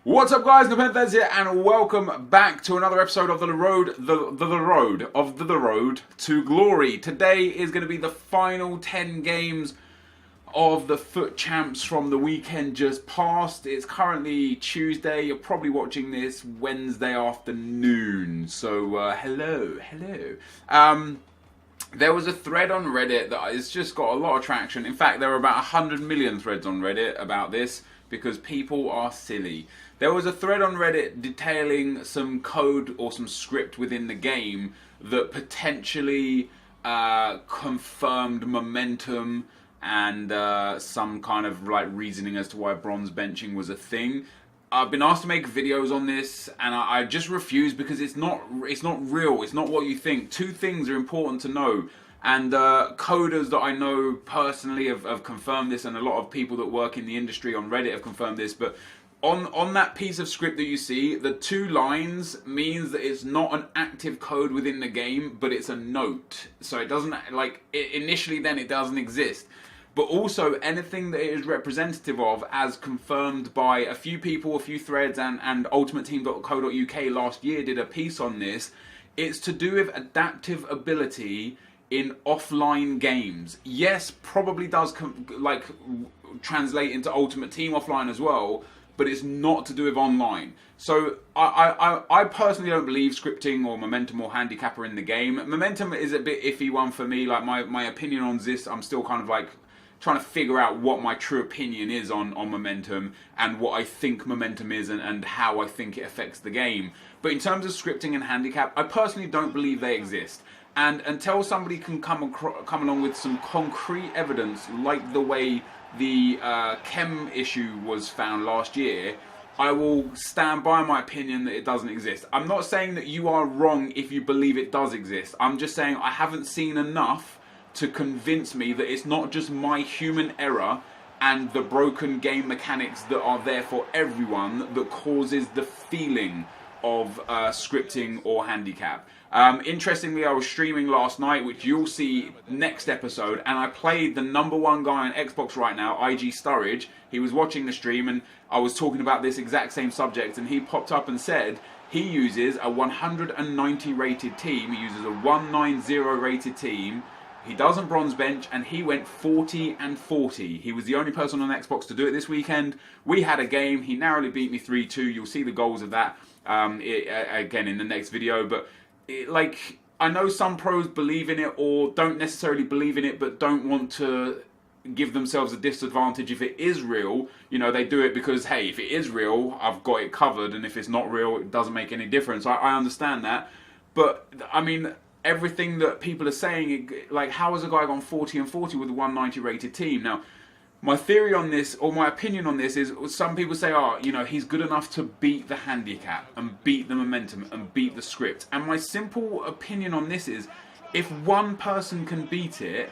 What's up, guys? NepentheZ here, and welcome back to another episode of the road to glory. Today is going to be the final 10 games of the Foot Champs from the weekend just past. It's currently Tuesday. You're probably watching this Wednesday afternoon. So hello. There was a thread on Reddit that has just got a lot of traction. In fact, there are about 100 million threads on Reddit about this because people are silly. There was a thread on Reddit detailing some code or some script within the game that potentially confirmed momentum and some kind of like reasoning as to why bronze benching was a thing. I've been asked to make videos on this, and I just refuse because it's not real. It's not what you think. Two things are important to know, and coders that I know personally have confirmed this, and a lot of people that work in the industry on Reddit have confirmed this. But on that piece of script that you see, the 2 lines means that it's not an active code within the game, but it's a note. So it doesn't, like, initially then it doesn't exist. But also anything that it is representative of, as confirmed by a few people, a few threads, and ultimateteam.co.uk last year did a piece on this, it's to do with adaptive ability in offline games. Yes, probably does translate into Ultimate Team offline as well, but it's not to do with online. So I personally don't believe scripting or momentum or handicap are in the game. Momentum is a bit iffy one for me. Like my opinion on this, I'm still kind of like trying to figure out what my true opinion is on momentum and what I think momentum is and how I think it affects the game. But in terms of scripting and handicap, I personally don't believe they exist. And until somebody can come along with some concrete evidence, like the way the chem issue was found last year, I will stand by my opinion that it doesn't exist. I'm not saying that you are wrong if you believe it does exist. I'm just saying I haven't seen enough to convince me that it's not just my human error and the broken game mechanics that are there for everyone that causes the feeling of scripting or handicap. Interestingly, I was streaming last night, which you'll see next episode, and I played the #1 guy on Xbox right now, IG Sturridge. He was watching the stream, and I was talking about this exact same subject, and he popped up and said he uses a 190 rated team, he uses a 190 rated team. He doesn't bronze bench, and he went 40 and 40. He was the only person on Xbox to do it this weekend. We had a game. He narrowly beat me 3-2. You'll see the goals of that again in the next video. But I know some pros believe in it or don't necessarily believe in it, but don't want to give themselves a disadvantage if it is real. You know, they do it because, hey, if it is real, I've got it covered, and if it's not real, it doesn't make any difference. I understand that. But, I mean, everything that people are saying, like, how has a guy gone 40 and 40 with a 190 rated team? Now, my theory on this, or my opinion on this, is some people say, oh, you know, he's good enough to beat the handicap and beat the momentum and beat the script. And my simple opinion on this is, if one person can beat it,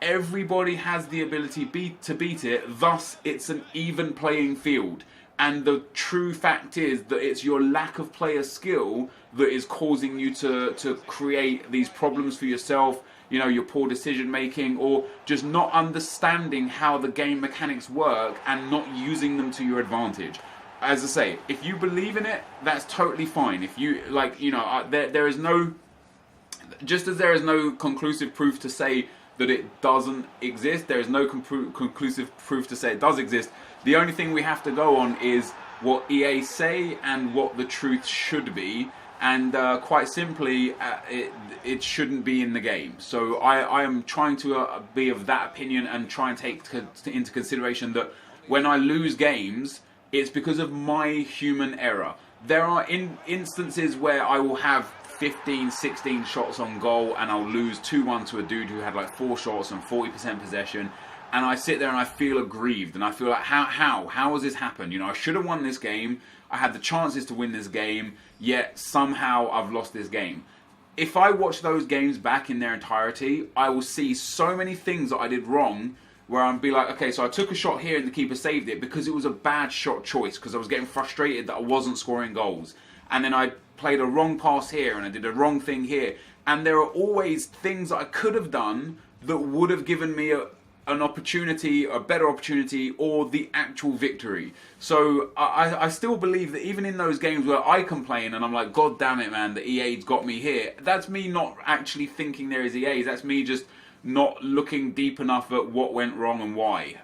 everybody has the ability to beat it, thus it's an even playing field. And the true fact is that it's your lack of player skill that is causing you to create these problems for yourself, you know, your poor decision making, or just not understanding how the game mechanics work and not using them to your advantage. As I say, if you believe in it, that's totally fine. If you, like, you know, there is no, just as there is no conclusive proof to say that it doesn't exist, there is no conclusive proof to say it does exist. The only thing we have to go on is what EA say and what the truth should be, and quite simply, it shouldn't be in the game. So I am trying to be of that opinion and try and take into consideration that when I lose games, it's because of my human error. There are instances where I will have 15, 16 shots on goal and I'll lose 2-1 to a dude who had like 4 shots and 40% possession. And I sit there and I feel aggrieved, and I feel like, how has this happened? You know, I should have won this game. I had the chances to win this game, yet somehow I've lost this game. If I watch those games back in their entirety, I will see so many things that I did wrong, where I'll be like, okay, so I took a shot here and the keeper saved it because it was a bad shot choice, because I was getting frustrated that I wasn't scoring goals. And then I played a wrong pass here and I did a wrong thing here. And there are always things that I could have done that would have given me an opportunity, a better opportunity, or the actual victory. So I still believe that even in those games where I complain and I'm like, God damn it, man, the EA's got me here, that's me not actually thinking there is EA's. That's me just not looking deep enough at what went wrong and why.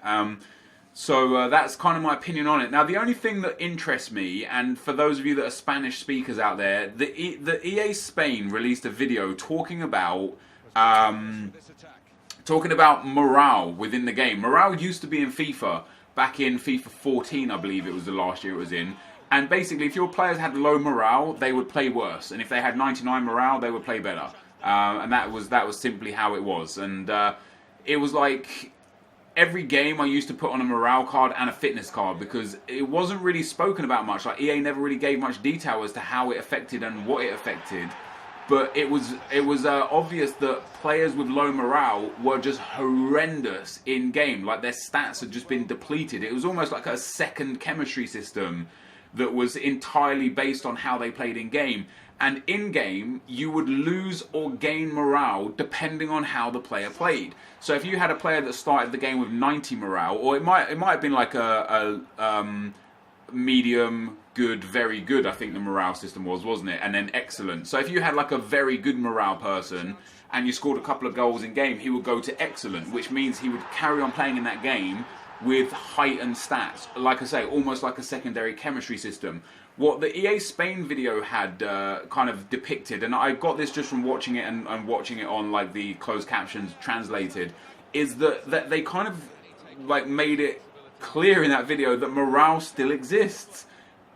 So that's kind of my opinion on it. Now, the only thing that interests me, and for those of you that are Spanish speakers out there, the EA Spain released a video talking about morale within the game. Morale used to be in FIFA, back in FIFA 14, I believe it was the last year it was in. And basically, if your players had low morale, they would play worse. And if they had 99 morale, they would play better. And that was simply how it was. And it was like every game I used to put on a morale card and a fitness card, because it wasn't really spoken about much. Like, EA never really gave much detail as to how it affected and what it affected. But it was obvious that players with low morale were just horrendous in game. Like, their stats had just been depleted. It was almost like a second chemistry system that was entirely based on how they played in game. And in game, you would lose or gain morale depending on how the player played. So if you had a player that started the game with 90 morale, or it might have been like a medium, good, very good, I think the morale system was, wasn't it? And then excellent. So if you had like a very good morale person and you scored a couple of goals in game, he would go to excellent, which means he would carry on playing in that game with heightened stats. Like I say, almost like a secondary chemistry system. What the EA Spain video had kind of depicted, and I got this just from watching it and watching it on like the closed captions translated, is that they kind of like made it clear in that video that morale still exists,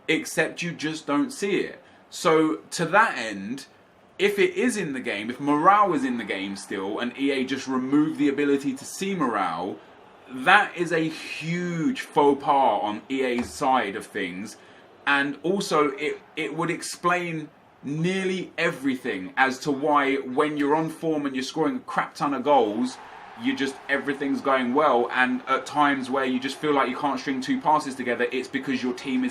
except you just don't see it. So to that end, if it is in the game, if morale is in the game still, and EA just removed the ability to see morale, that is a huge faux pas on EA's side of things. And also it would explain nearly everything as to why when you're on form and you're scoring a crap ton of goals, everything's going well, and at times where you just feel like you can't string two passes together, it's because your team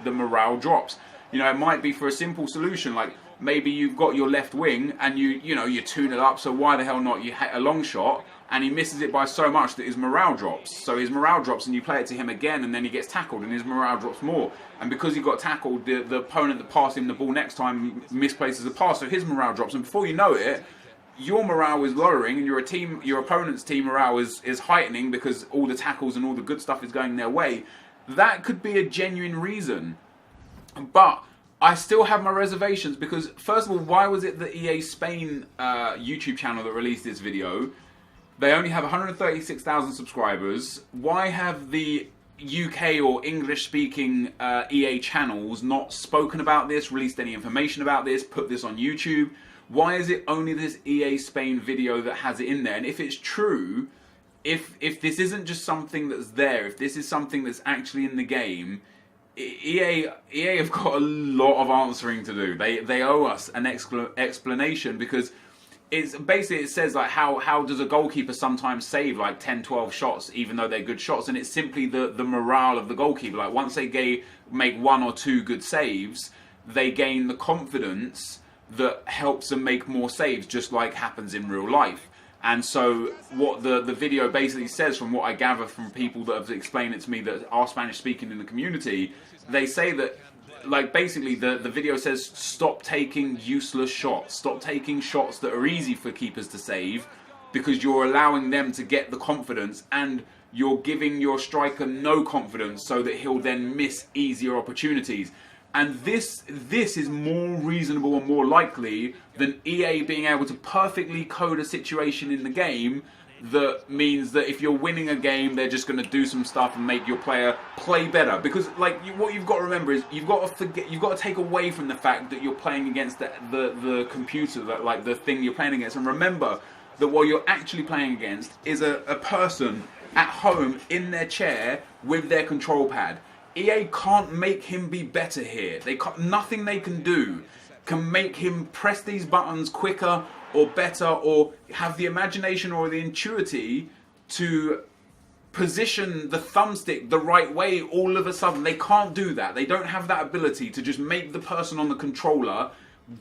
the morale drops. You know, it might be for a simple solution, like maybe you've got your left wing and you tune it up, so why the hell not, you hit a long shot and he misses it by so much that his morale drops. So his morale drops and you play it to him again, and then he gets tackled and his morale drops more. And because he got tackled, the opponent that passed him the ball next time misplaces the pass, so his morale drops, and before you know it, your morale is lowering and your opponent's team morale is heightening because all the tackles and all the good stuff is going their way. That could be a genuine reason. But I still have my reservations, because first of all, why was it the EA Spain YouTube channel that released this video? They only have 136,000 subscribers. Why have the UK or English-speaking EA channels not spoken about this, released any information about this, put this on YouTube? Why is it only this EA Spain video that has it in there? And if it's true, if this isn't just something that's there, if this is something that's actually in the game, EA have got a lot of answering to do. They owe us an explanation, because it's basically, it says like how does a goalkeeper sometimes save like 10-12 shots even though they're good shots, and it's simply the morale of the goalkeeper. Like once they make one or two good saves, they gain the confidence that helps them make more saves, just like happens in real life. And so what the video basically says, from what I gather from people that have explained it to me that are Spanish speaking in the community, they say that, like, basically the video says stop taking useless shots, stop taking shots that are easy for keepers to save, because you're allowing them to get the confidence and you're giving your striker no confidence, so that he'll then miss easier opportunities. And this is more reasonable and more likely than EA being able to perfectly code a situation in the game that means that if you're winning a game, they're just going to do some stuff and make your player play better. Because what you've got to remember is you've got to take away from the fact that you're playing against the computer, that the thing you're playing against, and remember that what you're actually playing against is a person at home in their chair with their control pad. EA can't make him be better here. Nothing they can do can make him press these buttons quicker or better, or have the imagination or the intuitivity to position the thumbstick the right way all of a sudden. They can't do that. They don't have that ability to just make the person on the controller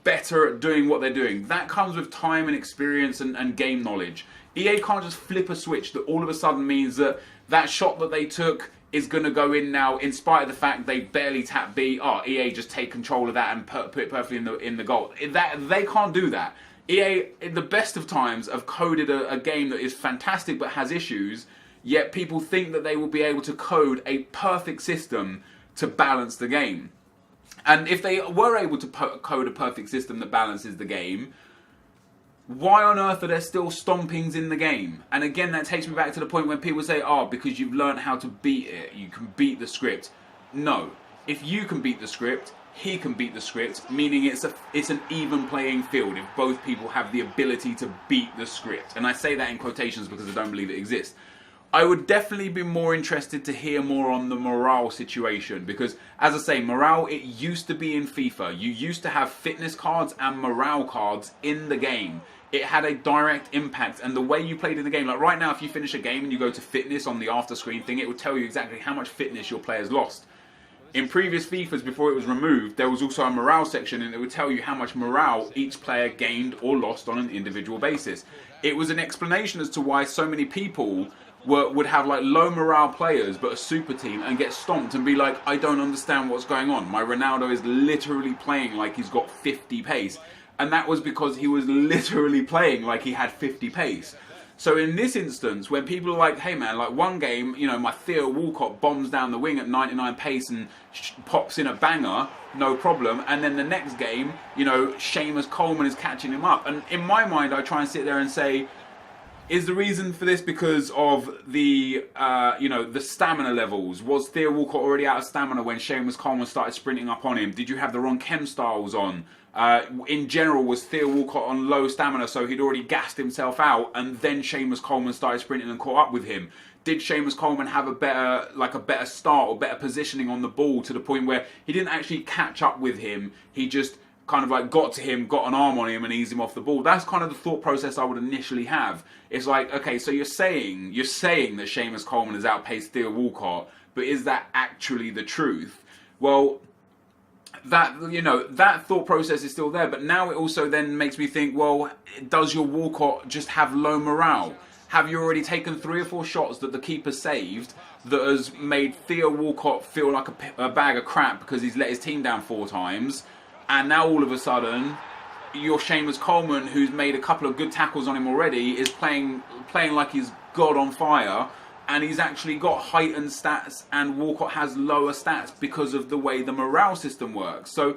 better at doing what they're doing. That comes with time and experience and game knowledge. EA can't just flip a switch that all of a sudden means that that shot that they took is going to go in now, in spite of the fact they barely tap B. Oh, EA just take control of that and put it perfectly in the goal. They can't do that. EA, in the best of times, have coded a game that is fantastic but has issues, yet people think that they will be able to code a perfect system to balance the game. And if they were able to code a perfect system that balances the game, why on earth are there still stompings in the game? And again, that takes me back to the point when people say, oh, because you've learned how to beat it, you can beat the script. No. If you can beat the script, he can beat the script, meaning it's an even playing field if both people have the ability to beat the script. And I say that in quotations because I don't believe it exists. I would definitely be more interested to hear more on the morale situation because, as I say, morale, it used to be in FIFA. You used to have fitness cards and morale cards in the game. It had a direct impact, and the way you played in the game, like right now if you finish a game and you go to fitness on the after screen thing, it would tell you exactly how much fitness your players lost. In previous FIFAs, before it was removed, there was also a morale section and it would tell you how much morale each player gained or lost on an individual basis. It was an explanation as to why so many people would have like low morale players but a super team and get stomped and be like, I don't understand what's going on. My Ronaldo is literally playing like he's got 50 pace. And that was because he was literally playing like he had 50 pace. So in this instance, when people are like, hey man, like one game, you know, my Theo Walcott bombs down the wing at 99 pace and pops in a banger, no problem. And then the next game, you know, Seamus Coleman is catching him up. And in my mind, I try and sit there and say, is the reason for this because of the, you know, the stamina levels? Was Theo Walcott already out of stamina when Seamus Coleman started sprinting up on him? Did you have the wrong chem styles on? In general, was Theo Walcott on low stamina, so he'd already gassed himself out, and then Seamus Coleman started sprinting and caught up with him? Did Seamus Coleman have a better start or better positioning on the ball to the point where he didn't actually catch up with him? He just kind of like got to him, got an arm on him, and eased him off the ball. That's kind of the thought process I would initially have. It's like, okay, so you're saying that Seamus Coleman has outpaced Theo Walcott, but is that actually the truth? Well, that, you know, that thought process is still there, but now it also then makes me think, well, does your Walcott just have low morale? Have you already taken 3 or 4 shots that the keeper saved that has made Theo Walcott feel like a bag of crap because he's let his team down 4 times, and now all of a sudden your Seamus Coleman, who's made a couple of good tackles on him already, is playing like he's God on fire, and he's actually got heightened stats, and Walcott has lower stats because of the way the morale system works. So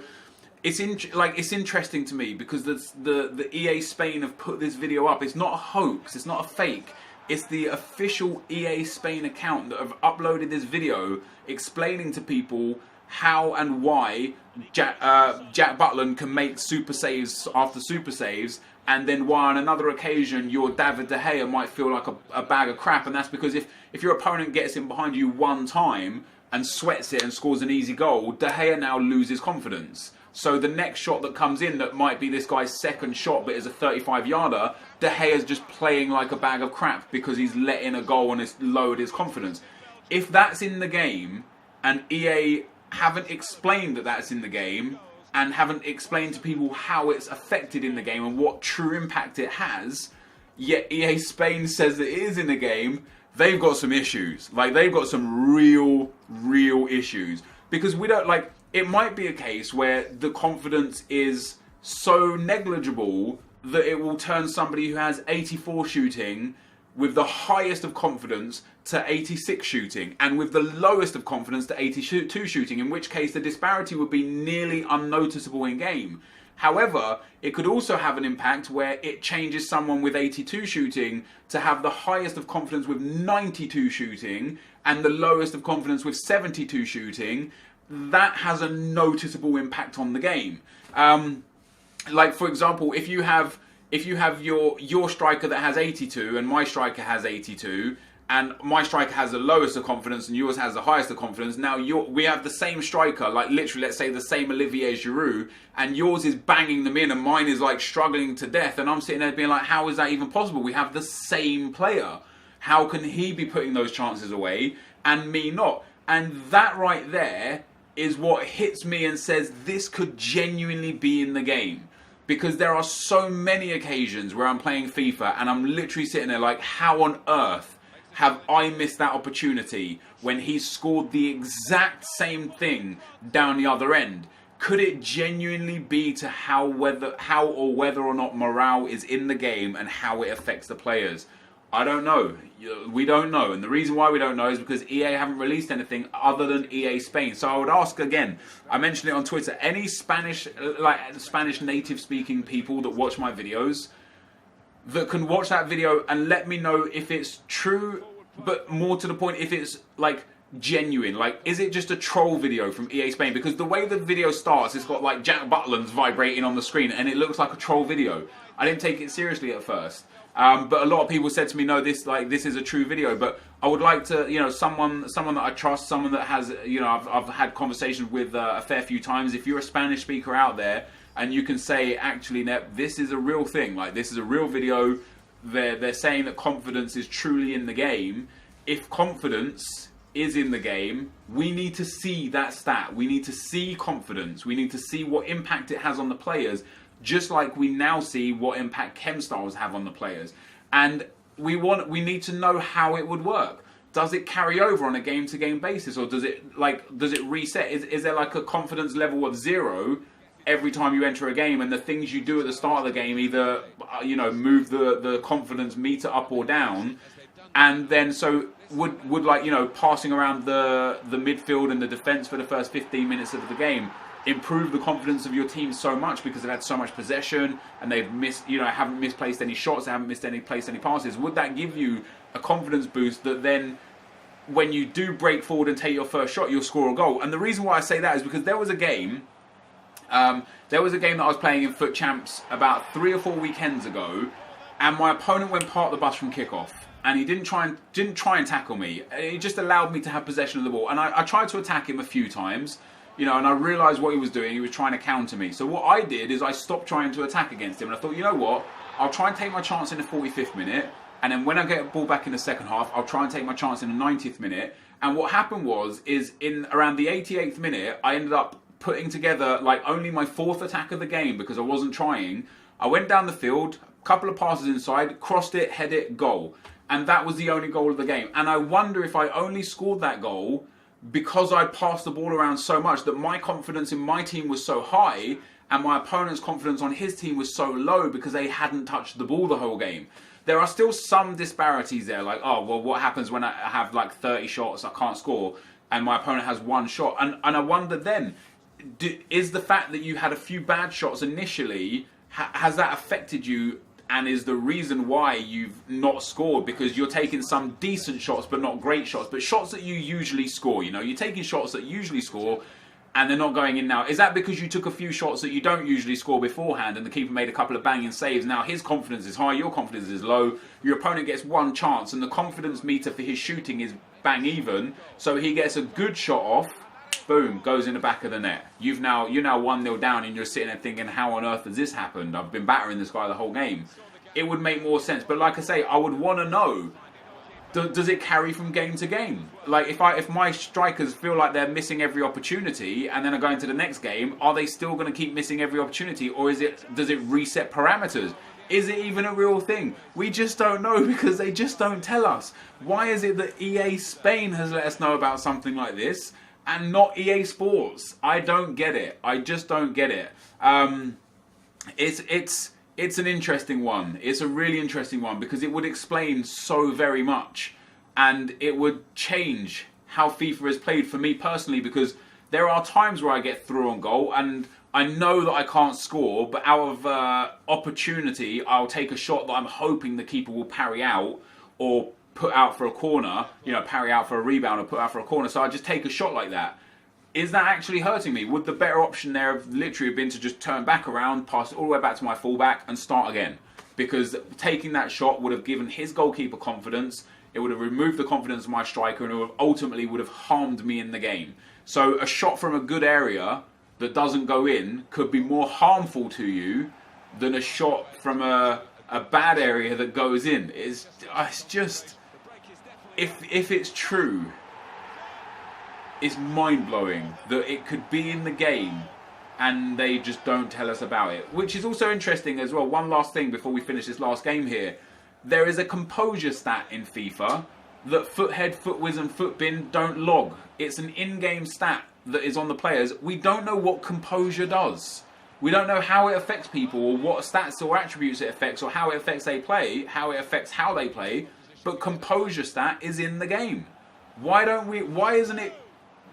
it's interesting to me because the EA Spain have put this video up. It's not a hoax. It's not a fake. It's the official EA Spain account that have uploaded this video explaining to people how and why Jack Butland can make super saves after super saves, and then why on another occasion your David De Gea might feel like a bag of crap. And that's because if your opponent gets in behind you one time and sweats it and scores an easy goal, De Gea now loses confidence. So the next shot that comes in that might be this guy's second shot but is a 35-yarder, De Gea's just playing like a bag of crap because he's let in a goal and it's lowered his confidence. If that's in the game and EA haven't explained that that's in the game and haven't explained to people how it's affected in the game and what true impact it has, yet EA Spain says that it is in the game, they've got some issues. Like, they've got some real issues. Because we don't, like, it might be a case where the confidence is so negligible that it will turn somebody who has 84 shooting with the highest of confidence to 86 shooting, and with the lowest of confidence to 82 shooting, in which case the disparity would be nearly unnoticeable in game. However, it could also have an impact where it changes someone with 82 shooting to have the highest of confidence with 92 shooting and the lowest of confidence with 72 shooting. That has a noticeable impact on the game. Like, for example, if you have your striker that has 82 and my striker has 82, and my striker has the lowest of confidence and yours has the highest of confidence, now we have the same striker, like literally, let's say the same Olivier Giroud, and yours is banging them in and mine is like struggling to death, and I'm sitting there being like, how is that even possible? We have the same player. How can he be putting those chances away and me not? And that right there is what hits me and says this could genuinely be in the game. because there are so many occasions where I'm playing FIFA and I'm literally sitting there like, how on earth have I missed that opportunity when he scored the exact same thing down the other end? Could it genuinely be to how or whether or not morale is in the game and how it affects the players? I don't know. We don't know. And the reason why we don't know is because EA haven't released anything other than EA Spain. So I would ask again, I mentioned it on Twitter, any Spanish native speaking people that watch my videos that can watch that video and let me know if it's true, but more to the point, if it's like genuine. Like, is it just a troll video from EA Spain? Because the way the video starts, it's got like Jack Butland's vibrating on the screen and it looks like a troll video. I didn't take it seriously at first. But a lot of people said to me, no, this is a true video. But I would like to, you know, someone that I trust, someone that has, you know, I've had conversations with a fair few times. If you're a Spanish speaker out there and you can say, actually, Nep, this is a real thing. Like, this is a real video. They're saying that confidence is truly in the game. If confidence is in the game, we need to see that stat. We need to see confidence. We need to see what impact it has on the players. Just like we now see what impact chem styles have on the players. And we need to know how it would work. Does it carry over on a game-to-game basis, or does it reset? Is there like a confidence level of 0 every time you enter a game, and the things you do at the start of the game either, you know, move the confidence meter up or down? And then so would like, you know, passing around the midfield and the defense for the first 15 minutes of the game improve the confidence of your team so much because they've had so much possession and they've haven't misplaced any shots, they haven't placed any passes? Would that give you a confidence boost that then when you do break forward and take your first shot, you'll score a goal? And the reason why I say that is because there was a game that I was playing in Foot Champs about 3 or 4 weekends ago, and my opponent went part of the bus from kickoff. And he didn't try and tackle me. He just allowed me to have possession of the ball. And I tried to attack him a few times, you know, and I realised what he was doing. He was trying to counter me. So what I did is I stopped trying to attack against him. And I thought, you know what? I'll try and take my chance in the 45th minute. And then when I get a ball back in the second half, I'll try and take my chance in the 90th minute. And what happened is in around the 88th minute, I ended up putting together like only my 4th attack of the game because I wasn't trying. I went down the field, a couple of passes inside, crossed it, head it, goal. And that was the only goal of the game. And I wonder if I only scored that goal because I passed the ball around so much that my confidence in my team was so high and my opponent's confidence on his team was so low because they hadn't touched the ball the whole game. There are still some disparities there, like, oh, well, what happens when I have like 30 shots, I can't score, and my opponent has 1 shot? And I wonder then, is the fact that you had a few bad shots initially, has that affected you? And is the reason why you've not scored because you're taking some decent shots but not great shots, but shots that you usually score? You know, you're taking shots that you usually score and they're not going in now. Is that because you took a few shots that you don't usually score beforehand and the keeper made a couple of banging saves? Now his confidence is high, your confidence is low, your opponent gets 1 chance and the confidence meter for his shooting is bang even, so he gets a good shot off, boom, goes in the back of the net. You're now 1-0 down and you're sitting there thinking, how on earth has this happened? I've been battering this guy the whole game. It would make more sense. But like I say, I would want to know, does it carry from game to game? Like if my strikers feel like they're missing every opportunity and then are going to the next game, are they still going to keep missing every opportunity? Or does it reset parameters? Is it even a real thing? We just don't know because they just don't tell us. Why is it that EA Spain has let us know about something like this and not EA Sports? I don't get it. I just don't get it. It's an interesting one. It's a really interesting one because it would explain so very much, and it would change how FIFA is played for me personally, because there are times where I get through on goal and I know that I can't score, but out of opportunity I'll take a shot that I'm hoping the keeper will parry out or put out for a corner, you know, parry out for a rebound or put out for a corner. So I just take a shot like that. Is that actually hurting me? Would the better option there have literally been to just turn back around, pass it all the way back to my fullback and start again? Because taking that shot would have given his goalkeeper confidence, it would have removed the confidence of my striker, and it ultimately would have harmed me in the game. So a shot from a good area that doesn't go in could be more harmful to you than a shot from a bad area that goes in. It's just, if it's true, it's mind-blowing that it could be in the game and they just don't tell us about it. Which is also interesting as well. One last thing before we finish this last game here. There is a composure stat in FIFA that Foothead, Footwiz and Footbin don't log. It's an in-game stat that is on the players. We don't know what composure does. We don't know how it affects people, or what stats or attributes it affects, or how it affects they play, how it affects how they play. But composure stat is in the game. Why isn't it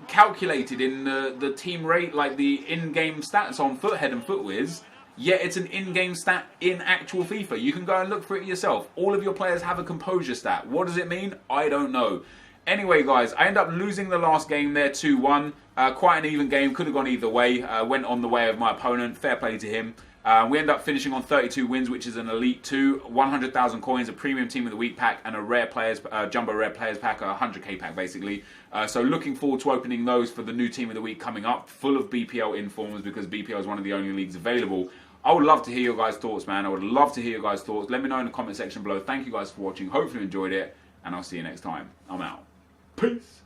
calculated in the team rate, like the in-game stats on Foothead and Footwiz? Yet it's an in-game stat in actual FIFA. You can go and look for it yourself. All of your players have a composure stat. What does it mean? I don't know. Anyway, guys, I end up losing the last game there 2-1. Quite an even game. Could have gone either way. Went on the way of my opponent. Fair play to him. We end up finishing on 32 wins, which is an Elite 2, 100,000 coins, a Premium Team of the Week pack, and a Rare Players, Jumbo Rare Players pack, a 100k pack, basically. So looking forward to opening those for the new Team of the Week coming up, full of BPL informs, because BPL is one of the only leagues available. I would love to hear your guys' thoughts, man. I would love to hear your guys' thoughts. Let me know in the comment section below. Thank you guys for watching. Hopefully you enjoyed it, and I'll see you next time. I'm out. Peace.